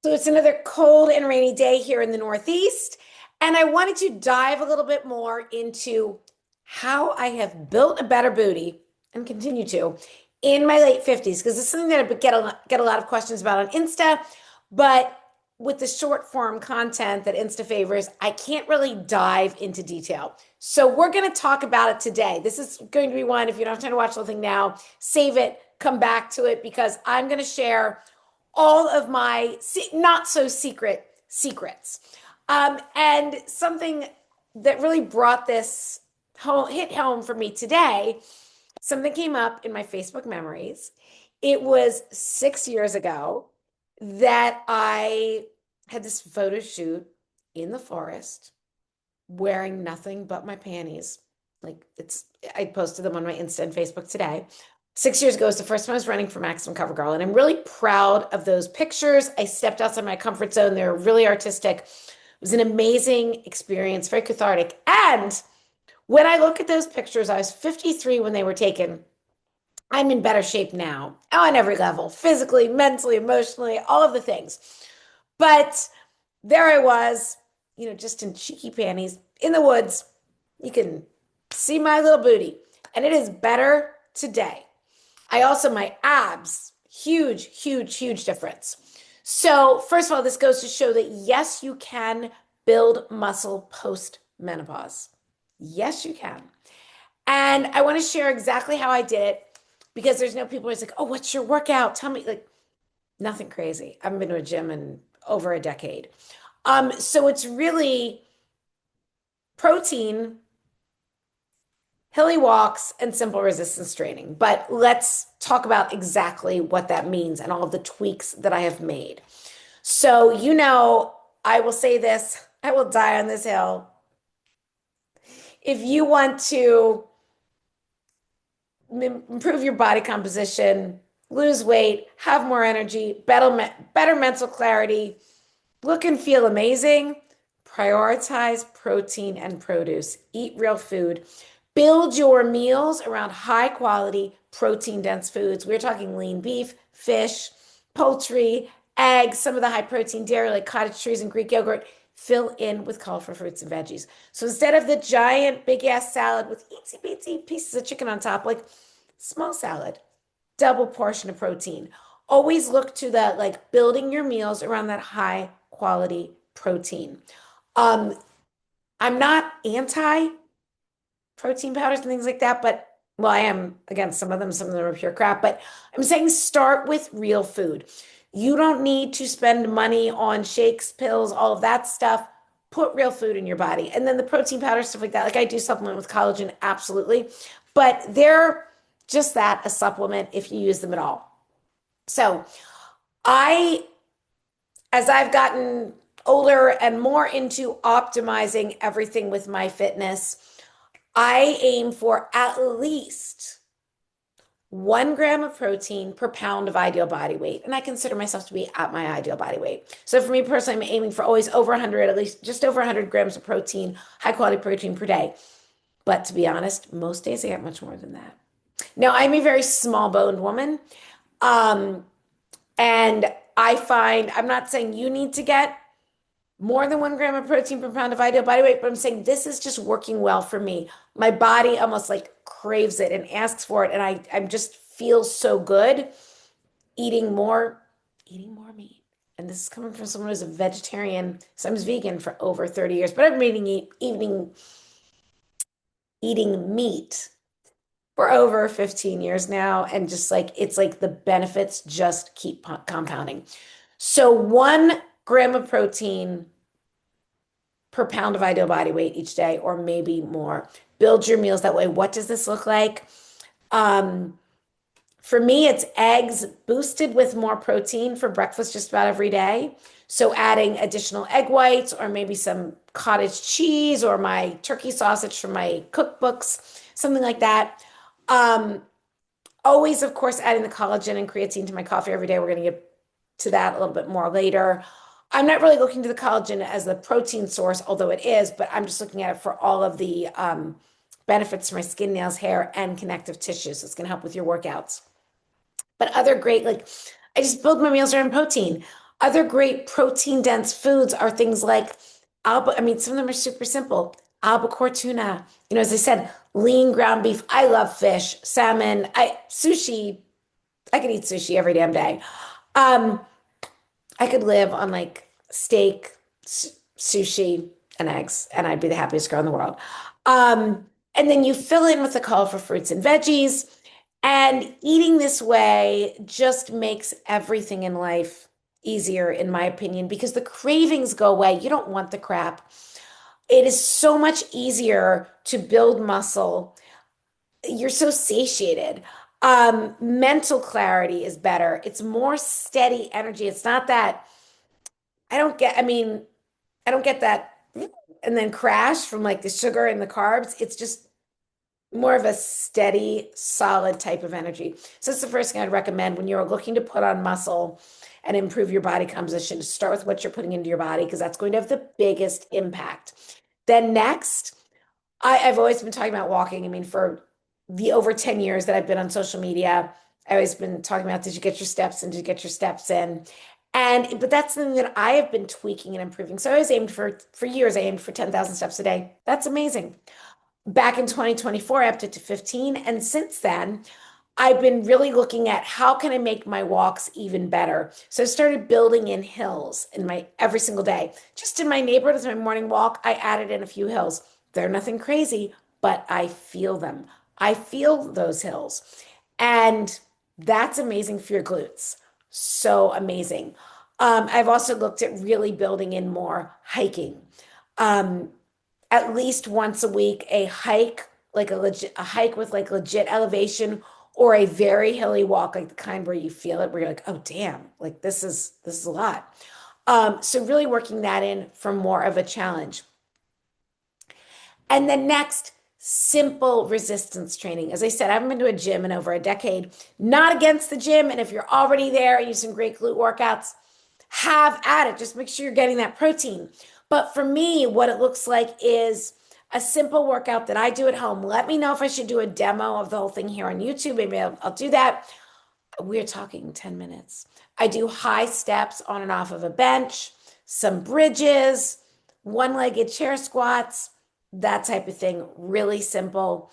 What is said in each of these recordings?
So it's another cold and rainy day here in the Northeast, and I wanted to dive a little bit more into how I have built a better booty and continue to in my late 50s, because it's something that I get a lot of questions about on Insta, but with the short form content that Insta favors, I can't really dive into detail. So we're going to talk about it today. This is going to be one, if you don't have time to watch the thing now, save it, come back to it, because I'm going to share all of my not so secret secrets. And something that really brought this home, hit home for me today, something came up in my Facebook memories. It was 6 years ago that I had this photo shoot in the forest wearing nothing but my panties. I posted them on my Insta and Facebook today. 6 years ago was the first time I was running for Maximum Cover Girl, and I'm really proud of those pictures. I stepped outside my comfort zone. They're really artistic. It was an amazing experience, very cathartic. And when I look at those pictures, I was 53 when they were taken. I'm in better shape now on every level, physically, mentally, emotionally, all of the things. But there I was, just in cheeky panties in the woods. You can see my little booty, and it is better today. My abs, huge, huge, huge difference. So, first of all, this goes to show that yes, you can build muscle post menopause. Yes, you can. And I want to share exactly how I did it, because there's no people who's like, oh, what's your workout? Tell me, like, nothing crazy. I haven't been to a gym in over a decade. So it's really protein, hilly walks, and simple resistance training. But let's talk about exactly what that means and all of the tweaks that I have made. So, I will say this, I will die on this hill. If you want to improve your body composition, lose weight, have more energy, better mental clarity, look and feel amazing, prioritize protein and produce. Eat real food. Build your meals around high quality, protein dense foods. We're talking lean beef, fish, poultry, eggs, some of the high protein dairy like cottage cheese and Greek yogurt. Fill in with colorful fruits and veggies. So instead of the giant big ass salad with itsy bitsy pieces of chicken on top, like small salad, double portion of protein. Always look to that, like building your meals around that high quality protein. Um, I'm not anti protein powders and things like that, but well, I am against some of them. Some of them are pure crap, but I'm saying start with real food. You don't need to spend money on shakes, pills, all of that stuff. Put real food in your body. And then the protein powder, stuff like that. Like I do supplement with collagen, absolutely. But they're just that, a supplement if you use them at all. So I, as I've gotten older and more into optimizing everything with my fitness, I aim for at least 1 gram of protein per pound of ideal body weight. And I consider myself to be at my ideal body weight. So for me personally, I'm aiming for always over 100, at least just over 100 grams of protein, high quality protein per day. But to be honest, most days I get much more than that. Now, I'm a very small boned woman. Um, and I find, I'm not saying you need to get more than 1 gram of protein per pound of ideal body weight, but I'm saying this is just working well for me. My body almost like craves it and asks for it. And I just feel so good eating more meat. And this is coming from someone who's a vegetarian, sometimes vegan for over 30 years, but I've been eating meat for over 15 years now. And just like, it's like the benefits just keep compounding. So 1 gram of protein per pound of ideal body weight each day, or maybe more. Build your meals that way. What does this look like? Um, for me, it's eggs boosted with more protein for breakfast just about every day. So adding additional egg whites or maybe some cottage cheese or my turkey sausage from my cookbooks, something like that. Um, Always, of course, adding the collagen and creatine to my coffee every day. We're going to get to that a little bit more later. I'm not really looking to the collagen as the protein source, although it is, but I'm just looking at it for all of the benefits for my skin, nails, hair, and connective tissues. So it's going to help with your workouts. But other great, like I just build my meals around protein. Other great protein dense foods are things like I mean, some of them are super simple. Albacore tuna, as I said, lean ground beef. I love fish, salmon, sushi. I could eat sushi every damn day. Um, I could live on like steak, sushi, and eggs, and I'd be the happiest girl in the world. Um, and then you fill in with the colorful fruits and veggies. And eating this way just makes everything in life easier, in my opinion, because the cravings go away. You don't want the crap. It is so much easier to build muscle. You're so satiated. Mental clarity is better. It's more steady energy. It's not that I mean, I don't get that and then crash from like the sugar and the carbs. It's just more of a steady, solid type of energy. So that's the first thing I'd recommend when you're looking to put on muscle and improve your body composition. Start with what you're putting into your body because that's going to have the biggest impact. Then next, I've always been talking about walking. I mean, for the over 10 years that I've been on social media, I've always been talking about, did you get your steps in? Did you get your steps in? But that's something that I have been tweaking and improving. So I was aimed for years, I aimed for 10,000 steps a day. That's amazing. Back in 2024, I upped it to 15. And since then, I've been really looking at how can I make my walks even better. So I started building in hills in my every single day. Just in my neighborhood as my morning walk, I added in a few hills. They're nothing crazy, but I feel them. I feel those hills. And that's amazing for your glutes. So amazing. I've also looked at really building in more hiking. Um, at least once a week, a hike, like a hike with like legit elevation or a very hilly walk, like the kind where you feel it, where you're like, oh damn, like this is a lot. So really working that in for more of a challenge. And then next, simple resistance training. As I said, I haven't been to a gym in over a decade. Not against the gym. And if you're already there and you some great glute workouts, have at it. Just make sure you're getting that protein. But for me, what it looks like is a simple workout that I do at home. Let me know if I should do a demo of the whole thing here on YouTube. Maybe I'll do that. We're talking 10 minutes. I do high steps on and off of a bench, some bridges, one-legged chair squats, that type of thing. Really simple.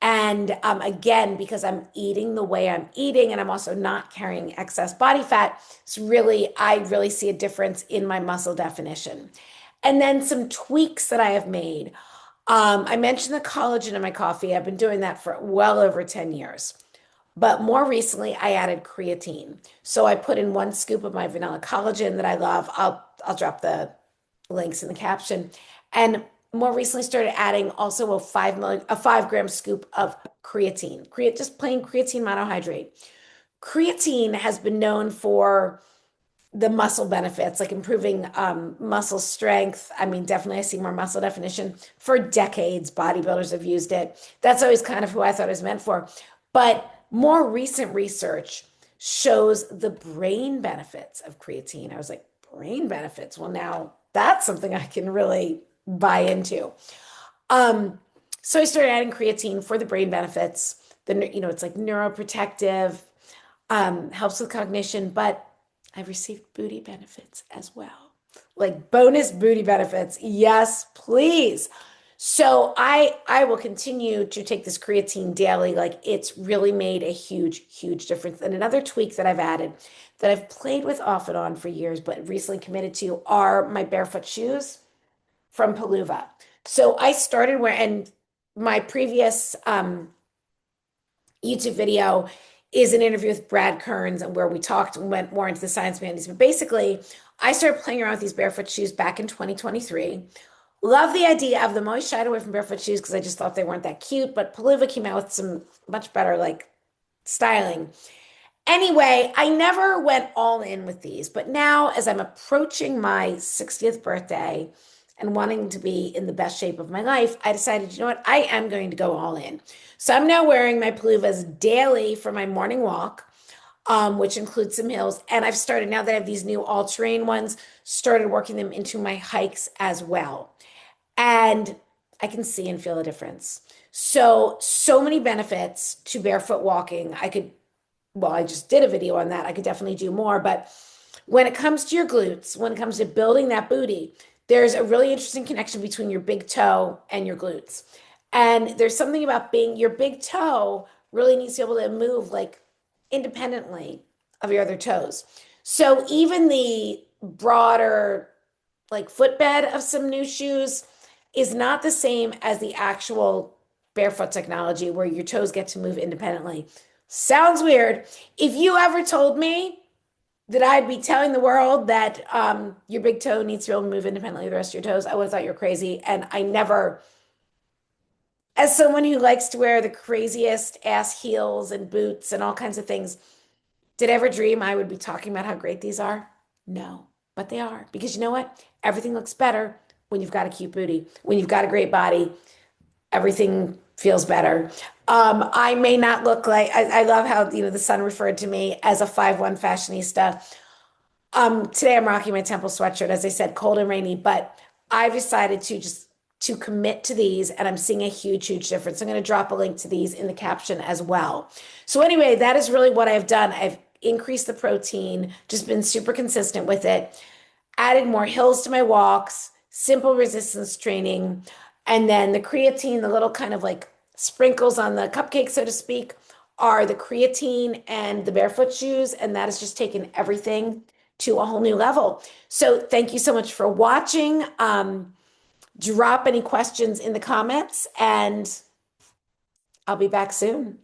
And again, because I'm eating the way I'm eating and I'm also not carrying excess body fat, I really see a difference in my muscle definition. And then some tweaks that I have made. I mentioned the collagen in my coffee. I've been doing that for well over 10 years. But more recently, I added creatine. So I put in 1 scoop of my vanilla collagen that I love. I'll drop the links in the caption. And more recently started adding also a 5 gram scoop of creatine. Just plain creatine monohydrate. Creatine has been known for the muscle benefits, like improving muscle strength. I mean, definitely I see more muscle definition for decades. Bodybuilders have used it. That's always kind of who I thought it was meant for. But more recent research shows the brain benefits of creatine. I was like, brain benefits? Well, now that's something I can really buy into. Um, so I started adding creatine for the brain benefits. It's like neuroprotective, helps with cognition, but I've received booty benefits as well. Like bonus booty benefits. Yes, please. So I will continue to take this creatine daily. Like it's really made a huge, huge difference. And another tweak that I've added that I've played with off and on for years, but recently committed to are my barefoot shoes from Paluva. So I started wearing my previous YouTube video is an interview with Brad Kearns and where we talked and went more into the science behind these. But basically, I started playing around with these barefoot shoes back in 2023. Love the idea of them. Always shied away from barefoot shoes because I just thought they weren't that cute. But Paluva came out with some much better like styling. Anyway, I never went all in with these, but now as I'm approaching my 60th birthday and wanting to be in the best shape of my life, I decided, you know what, I am going to go all in. So I'm now wearing my Paluvas daily for my morning walk, which includes some hills. And I've started, now that I have these new all-terrain ones, started working them into my hikes as well. And I can see and feel a difference. So many benefits to barefoot walking. I just did a video on that. I could definitely do more, but when it comes to your glutes, when it comes to building that booty, there's a really interesting connection between your big toe and your glutes. And there's something about being your big toe really needs to be able to move like independently of your other toes. So even the broader like footbed of some new shoes is not the same as the actual barefoot technology where your toes get to move independently. Sounds weird. If you ever told me that I'd be telling the world that your big toe needs to be able to move independently of the rest of your toes, I would have thought you're crazy. And I never, as someone who likes to wear the craziest ass heels and boots and all kinds of things, did I ever dream I would be talking about how great these are? No, but they are. Because you know what? Everything looks better when you've got a cute booty, when you've got a great body, everything feels better. I may not look like, I love how, the sun referred to me as a 5'1" fashionista. Today I'm rocking my Temple sweatshirt, as I said, cold and rainy, but I've decided to commit to these and I'm seeing a huge, huge difference. I'm going to drop a link to these in the caption as well. So anyway, that is really what I've done. I've increased the protein, just been super consistent with it, added more hills to my walks, simple resistance training, and then the creatine, the little kind of like sprinkles on the cupcake, so to speak, are the creatine and the barefoot shoes. And that has just taken everything to a whole new level. So thank you so much for watching. Drop any questions in the comments and I'll be back soon.